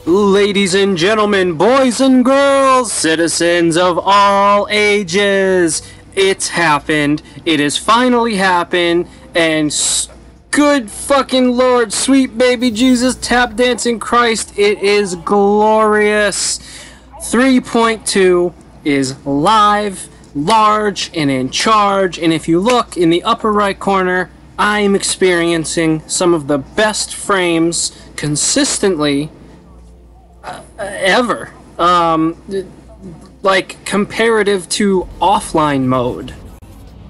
Ladies and gentlemen, boys and girls, citizens of all ages, it's happened. It has finally happened, and good fucking Lord, sweet baby Jesus, tap dancing Christ, it is glorious. 3.2 is live, large, and in charge, and if you look in the upper right corner, I'm experiencing some of the best frames consistently ever, like comparative to offline mode.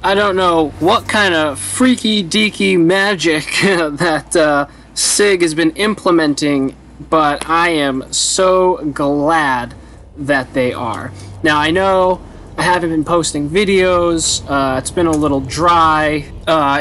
I don't know what kind of freaky deaky magic that SIG has been implementing, but I am so glad that they are. Now I know I haven't been posting videos, it's been a little dry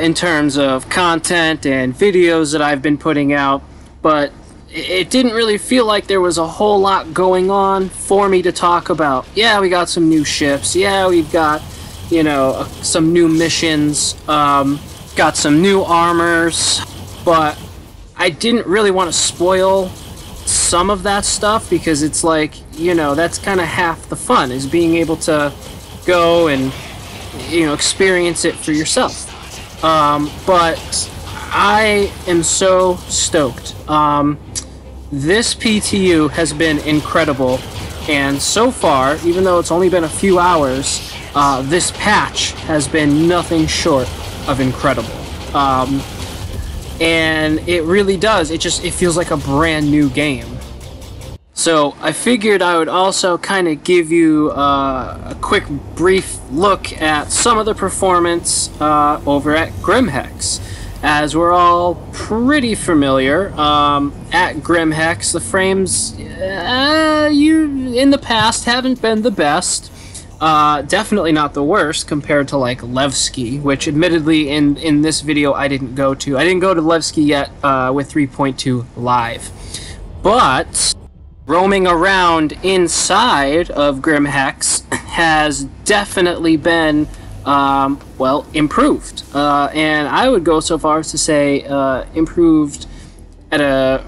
in terms of content and videos that I've been putting out, but it didn't really feel like there was a whole lot going on for me to talk about. Yeah, we got some new ships. Yeah, we've got, you know, some new missions. Got some new armors. But I didn't really want to spoil some of that stuff because it's like, you know, that's kind of half the fun, is being able to go and, you know, experience it for yourself. But I am so stoked. This PTU has been incredible, and so far, even though it's only been a few hours, this patch has been nothing short of incredible. And it really does. It feels like a brand new game. So I figured I would also kind of give you a quick brief look at some of the performance over at Grimhex. As we're all pretty familiar, at Grimhex, the frames in the past haven't been the best. Definitely not the worst compared to like Levski, which admittedly in this video I didn't go to. I didn't go to Levski yet with 3.2 live. But roaming around inside of Grimhex has definitely been well, improved. And I would go so far as to say improved at a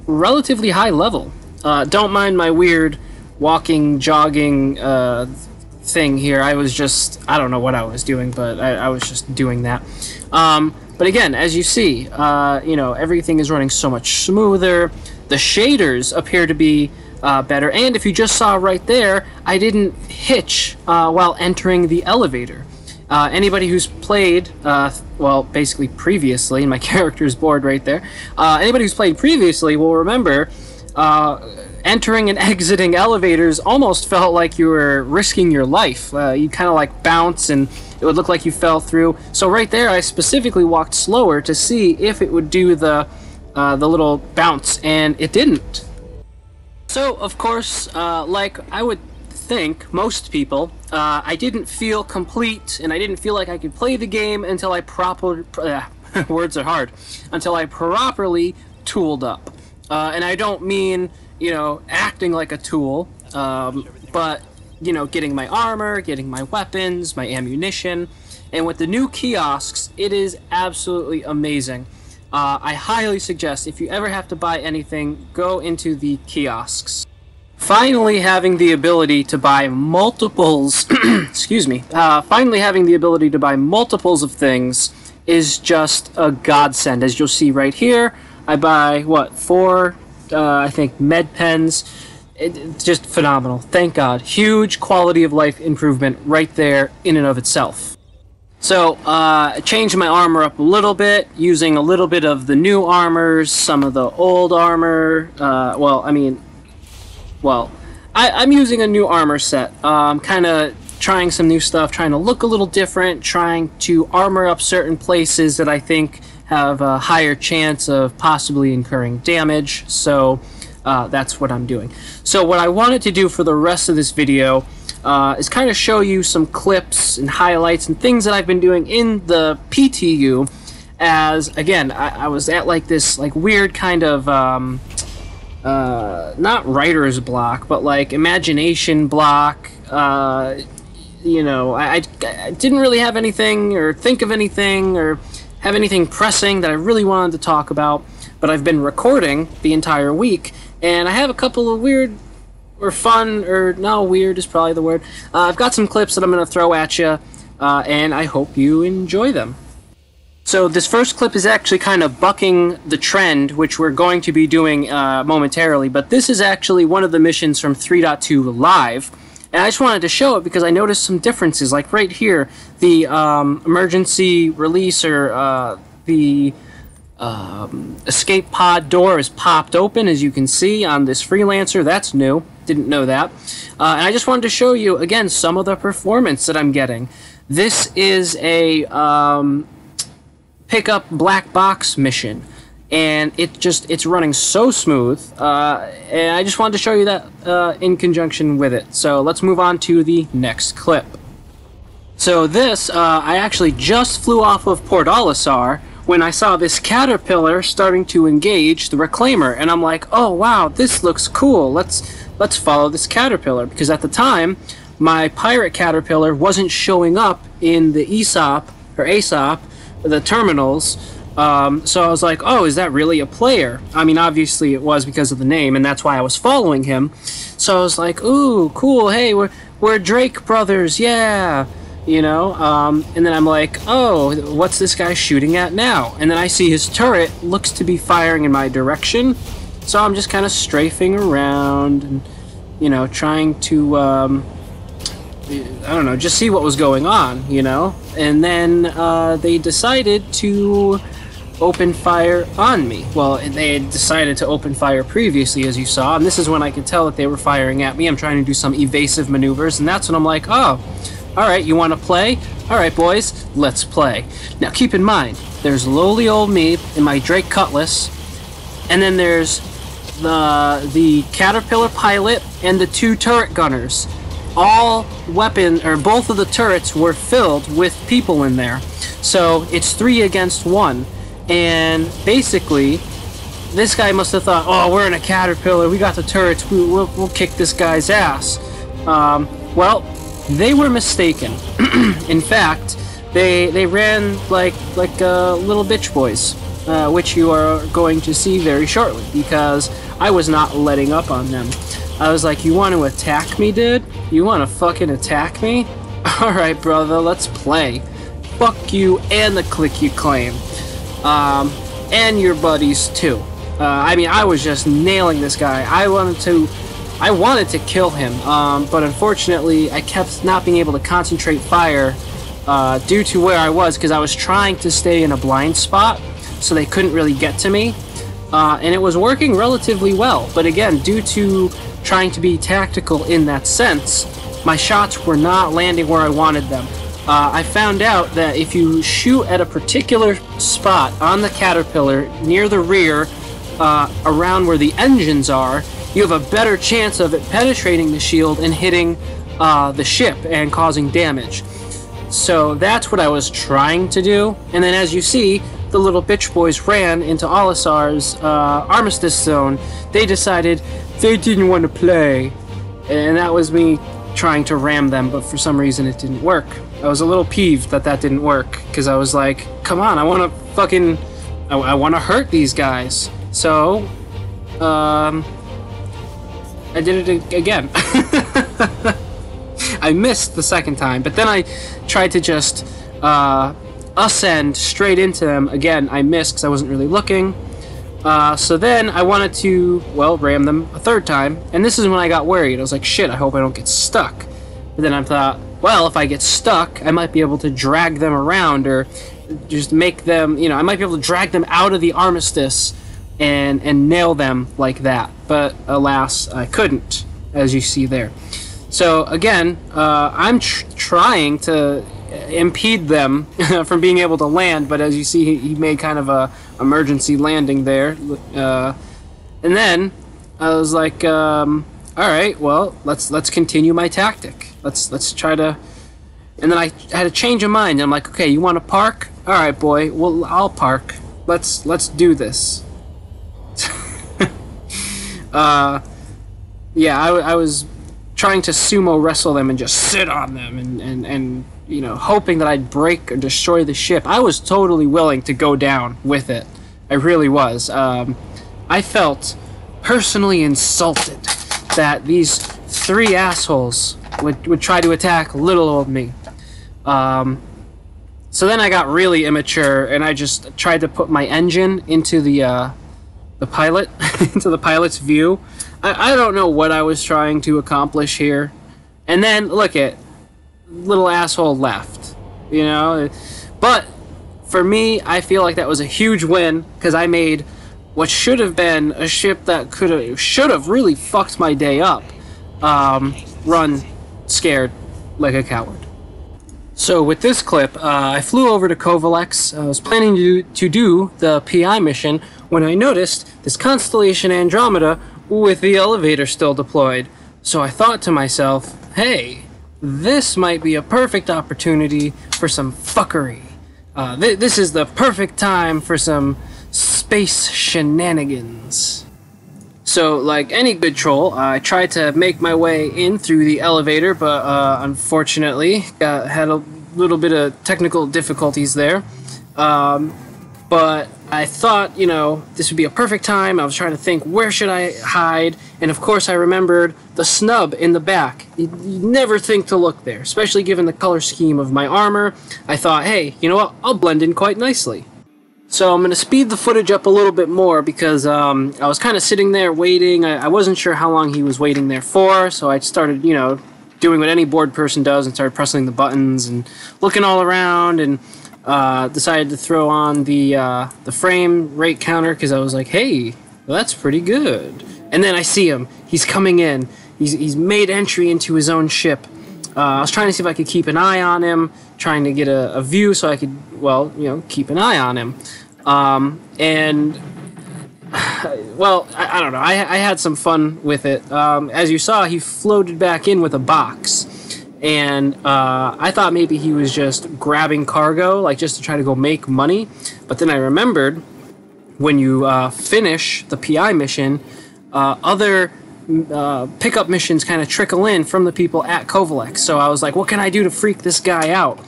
relatively high level. Don't mind my weird walking, jogging thing here. I don't know what I was doing, but I was just doing that. But again, as you see, you know, everything is running so much smoother. The shaders appear to be better. And if you just saw right there, I didn't hitch while entering the elevator. Anybody who's played, well, basically previously, and my character's board right there, anybody who's played previously will remember entering and exiting elevators almost felt like you were risking your life. You kind of like bounce and it would look like you fell through. So right there I specifically walked slower to see if it would do the little bounce, and it didn't. So of course, like I would think most people, I didn't feel complete, and I didn't feel like I could play the game until I words are hard, until I properly tooled up. And I don't mean, you know, acting like a tool, but, you know, getting my armor, getting my weapons, my ammunition, and with the new kiosks, it is absolutely amazing. I highly suggest, if you ever have to buy anything, go into the kiosks. Finally having the ability to buy multiples, excuse me, finally having the ability to buy multiples of things is just a godsend. As you'll see right here, I buy, what, 4, I think, med pens. It's just phenomenal. Thank God. Huge quality of life improvement right there in and of itself. So, I changed my armor up a little bit, using a little bit of the new armors, some of the old armor, I'm using a new armor set. Kind of trying some new stuff, trying to look a little different, trying to armor up certain places that I think have a higher chance of possibly incurring damage. So that's what I'm doing. So what I wanted to do for the rest of this video is kind of show you some clips and highlights and things that I've been doing in the PTU. As again, I was at like this like weird kind of not writer's block, but like imagination block. You know, I didn't really have anything or think of anything or have anything pressing that I really wanted to talk about, but I've been recording the entire week, And I have a couple of weird or fun, or no, weird is probably the word. I've got some clips that I'm going to throw at you, and I hope you enjoy them. So this first clip is actually kind of bucking the trend, which we're going to be doing momentarily, but this is actually one of the missions from 3.2 Live, and I just wanted to show it because I noticed some differences. Like right here, the emergency release, or the escape pod door is popped open, as you can see on this Freelancer. That's new. Didn't know that. And I just wanted to show you, again, some of the performance that I'm getting. This is a pick up black box mission, and it's running so smooth, and I just wanted to show you that in conjunction with it. So let's move on to the next clip. So this, I actually just flew off of Port Olisar when I saw this caterpillar starting to engage the reclaimer, and I'm like, oh wow, this looks cool, let's follow this caterpillar, because at the time my pirate caterpillar wasn't showing up in the ESOP, or ASOP, the terminals, so I was like, oh, is that really a player? I mean, obviously it was because of the name, and that's why I was following him. So I was like, ooh, cool, hey, we're Drake brothers, yeah, you know, and then I'm like, oh, what's this guy shooting at now? And then I see his turret looks to be firing in my direction, so I'm just kind of strafing around and, you know, trying to, I don't know, just see what was going on, you know? And then they decided to open fire on me. Well, they had decided to open fire previously, as you saw, and this is when I could tell that they were firing at me. I'm trying to do some evasive maneuvers, and that's when I'm like, oh, alright, you want to play? Alright, boys, let's play. Now, keep in mind, there's lowly old me in my Drake Cutlass, and then there's the Caterpillar pilot and the 2 turret gunners. All both of the turrets were filled with people in there. So it's 3 against 1. And basically, this guy must have thought, oh, we're in a Caterpillar, we got the turrets, we'll kick this guy's ass. Well, they were mistaken. In fact, they ran like little bitch boys, which you are going to see very shortly, because I was not letting up on them. I was like, you want to attack me, dude? You want to fucking attack me? Alright, brother, let's play. Fuck you and the click you claim. And your buddies, too. I mean, I was just nailing this guy. I wanted to kill him, but unfortunately, I kept not being able to concentrate fire due to where I was, because I was trying to stay in a blind spot, so they couldn't really get to me. And it was working relatively well, but again, due to trying to be tactical in that sense, my shots were not landing where I wanted them. I found out that if you shoot at a particular spot on the Caterpillar, near the rear, around where the engines are, you have a better chance of it penetrating the shield and hitting the ship and causing damage. So that's what I was trying to do, and then as you see, the little bitch boys ran into Olisar's armistice zone. They decided they didn't want to play, and that was me trying to ram them, but for some reason it didn't work. I was a little peeved that that didn't work, because I was like, come on, I want to fucking, I want to hurt these guys. So, I did it again. I missed the second time, but then I tried to just ascend straight into them. Again, I missed because I wasn't really looking. So then I wanted to, well, ram them a third time, and this is when I got worried. I was like, shit, I hope I don't get stuck. But then I thought, well, if I get stuck, I might be able to drag them around, or just make them, you know, I might be able to drag them out of the armistice and nail them like that. But alas, I couldn't, as you see there. So again, I'm trying to impede them from being able to land, but as you see, he made kind of a emergency landing there, and then I was like, all right, well, let's continue my tactic. Let's try to, and then I had a change of mind. I'm like, okay, you want to park? All right, boy, well, I'll park. Let's do this. Yeah, I was trying to sumo wrestle them and just sit on them and you know, hoping that I'd break or destroy the ship. I was totally willing to go down with it. I really was. I felt personally insulted that these 3 assholes would try to attack little old me. So then I got really immature, and I just tried to put my engine into the pilot, into the pilot's view. I don't know what I was trying to accomplish here. And then, look at, little asshole left, you know? But, for me, I feel like that was a huge win, because I made what should have been a ship that should have really fucked my day up, run scared like a coward. So with this clip, I flew over to Kovalex. I was planning to do the PI mission when I noticed this constellation Andromeda with the elevator still deployed. So I thought to myself, hey, this might be a perfect opportunity for some fuckery. This is the perfect time for some space shenanigans. So, like any good troll, I tried to make my way in through the elevator, but unfortunately had a little bit of technical difficulties there. But I thought, you know, this would be a perfect time. I was trying to think, where should I hide? And of course I remembered the snub in the back. You never think to look there, especially given the color scheme of my armor. I thought, hey, you know what, I'll blend in quite nicely. So I'm going to speed the footage up a little bit more because I was kind of sitting there waiting. I wasn't sure how long he was waiting there for, so I started, you know, doing what any bored person does and started pressing the buttons and looking all around, and decided to throw on the frame rate counter because I was like, hey, well, that's pretty good. And then I see him. He's coming in. He's made entry into his own ship. I was trying to see if I could keep an eye on him, trying to get a view so I could, well, you know, keep an eye on him. And, well, I don't know. I had some fun with it. As you saw, he floated back in with a box. And I thought maybe he was just grabbing cargo, like just to try to go make money. But then I remembered, when you finish the PI mission, other pickup missions kind of trickle in from the people at Kovalex. So I was like, what can I do to freak this guy out?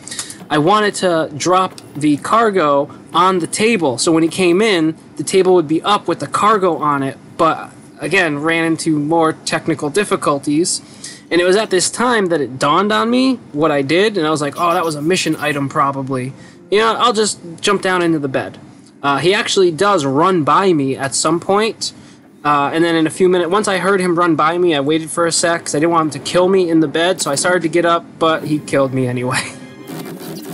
I wanted to drop the cargo on the table, so when he came in, the table would be up with the cargo on it, but again, ran into more technical difficulties. And it was at this time that it dawned on me what I did, and I was like, oh, that was a mission item probably. You know, I'll just jump down into the bed. He actually does run by me at some point, and then in a few minutes, once I heard him run by me, I waited for a sec because I didn't want him to kill me in the bed, so I started to get up, but he killed me anyway.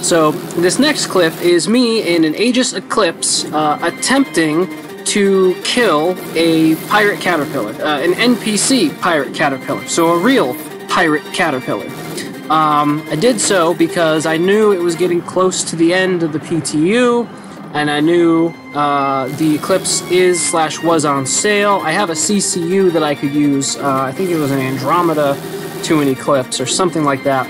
So this next clip is me in an Aegis Eclipse attempting to kill a pirate caterpillar, an NPC pirate caterpillar, so a real pirate caterpillar. I did so because I knew it was getting close to the end of the PTU, and I knew the Eclipse was on sale. I have a CCU that I could use. I think it was an Andromeda to an Eclipse or something like that.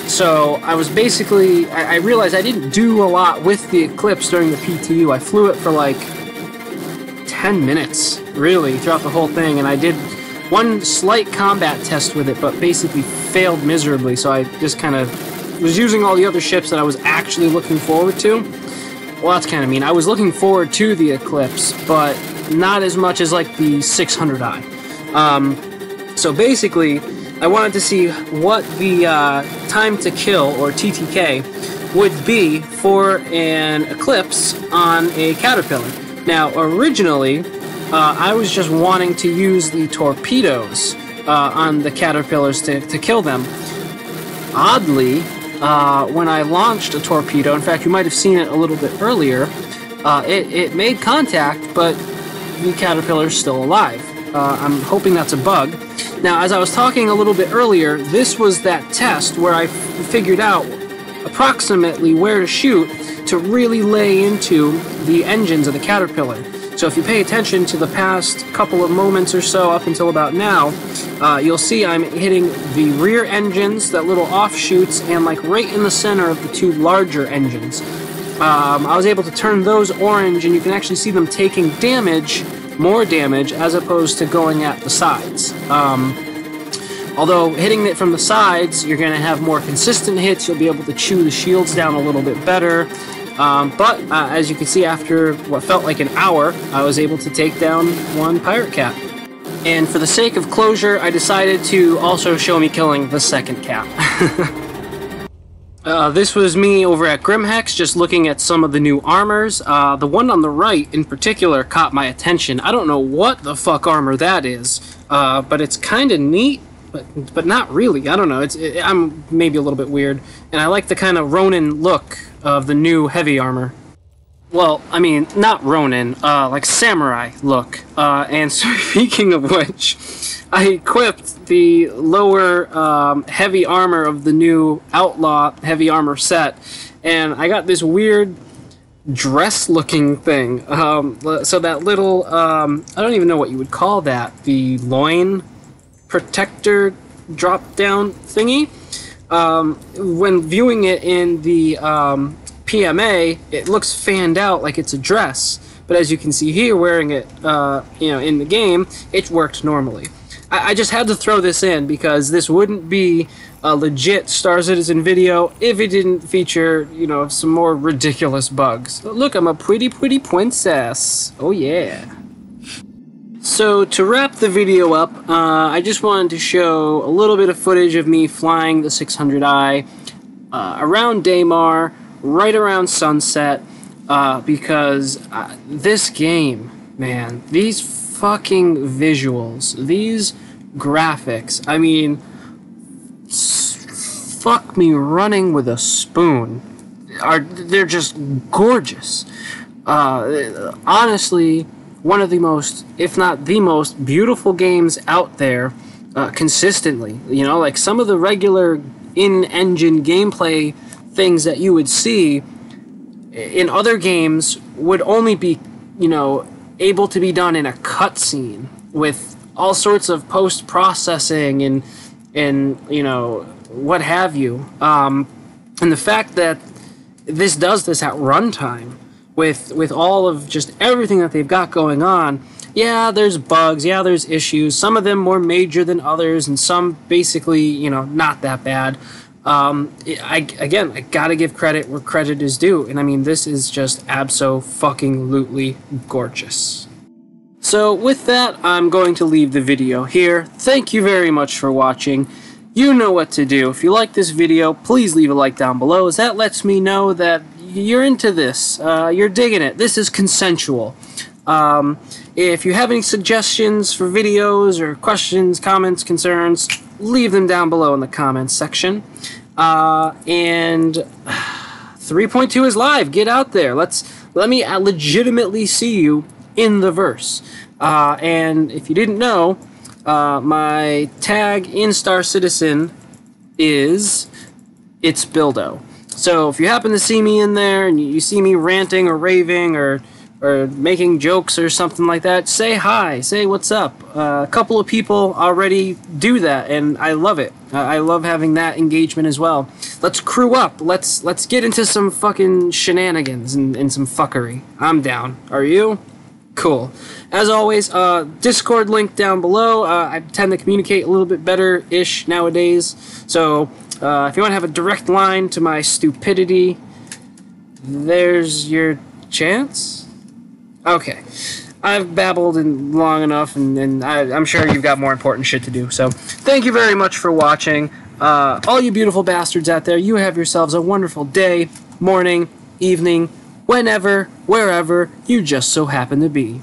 So I was basically, I realized I didn't do a lot with the Eclipse during the PTU. I flew it for like 10 minutes, really, throughout the whole thing, and I did one slight combat test with it, but basically failed miserably, so I just kind of was using all the other ships that I was actually looking forward to. Well, that's kind of mean. I was looking forward to the Eclipse, but not as much as like the 600i. So basically, I wanted to see what the time to kill, or TTK, would be for an Eclipse on a Caterpillar. Now, originally, I was just wanting to use the torpedoes on the Caterpillars to kill them. Oddly, when I launched a torpedo, in fact, you might have seen it a little bit earlier, it made contact, but the Caterpillar's still alive. I'm hoping that's a bug. Now, as I was talking a little bit earlier, this was that test where I figured out approximately where to shoot to really lay into the engines of the Caterpillar. So if you pay attention to the past couple of moments or so up until about now, you'll see I'm hitting the rear engines, that little offshoots, and like right in the center of the two larger engines. I was able to turn those orange, and you can actually see them taking damage, more damage, as opposed to going at the sides. Although hitting it from the sides, you're going to have more consistent hits, you'll be able to chew the shields down a little bit better, But as you can see, after what felt like an hour, I was able to take down one pirate cat. And for the sake of closure, I decided to also show me killing the second cat. This was me over at Grimhex, just looking at some of the new armors. The one on the right, in particular, caught my attention. I don't know what the fuck armor that is, but it's kind of neat, but not really. I don't know. I'm maybe a little bit weird, and I like the kind of Ronin look of the new heavy armor. Well, I mean, not Ronin, like samurai look. And speaking of which, I equipped the lower heavy armor of the new Outlaw heavy armor set, and I got this weird dress-looking thing. So that little, I don't even know what you would call that, the loin protector drop-down thingy. When viewing it in the PMA, it looks fanned out like it's a dress, but as you can see here, wearing it, in the game, it worked normally. I just had to throw this in because this wouldn't be a legit Star Citizen video if it didn't feature, some more ridiculous bugs. Look, I'm a pretty princess. Oh yeah. So to wrap the video up, I just wanted to show a little bit of footage of me flying the 600i around Daymar, right around sunset, because this game, man, these fucking visuals, these graphics, I mean, fuck me running with a spoon. They're just gorgeous. Honestly, one of the most, if not the most, beautiful games out there consistently. Like some of the regular in-engine gameplay things that you would see in other games would only be, able to be done in a cutscene with all sorts of post-processing and what have you. And the fact that this does this at runtime with all of just everything that they've got going on. Yeah, there's bugs, yeah, there's issues, some of them more major than others, and some basically, not that bad. I gotta give credit where credit is due, and I mean, this is just abso-fucking-lutely gorgeous. So with that, I'm going to leave the video here. Thank you very much for watching. You know what to do. If you like this video, please leave a like down below, as that lets me know that you're into this, you're digging it. This is consensual. If you have any suggestions for videos or questions, comments, concerns, leave them down below in the comments section. And 3.2 is live. Get out there. Let me legitimately see you in the verse. And if you didn't know, my tag in Star Citizen is It's Bildo. So if you happen to see me in there and you see me ranting or raving or making jokes or something like that, say hi, say what's up. A couple of people already do that, and I love it. I love having that engagement as well. Let's crew up. Let's get into some fucking shenanigans and some fuckery. I'm down. Are you? Cool. As always, Discord link down below. I tend to communicate a little bit better-ish nowadays, so if you want to have a direct line to my stupidity, there's your chance. Okay, I've babbled long enough, and I'm sure you've got more important shit to do, so thank you very much for watching. All you beautiful bastards out there, you have yourselves a wonderful day, morning, evening, whenever, wherever you just so happen to be.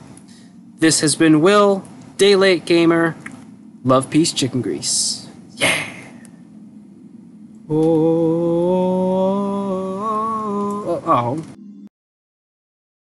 This has been Will, Day Late Gamer. Love, peace, chicken grease. Yeah! Oh.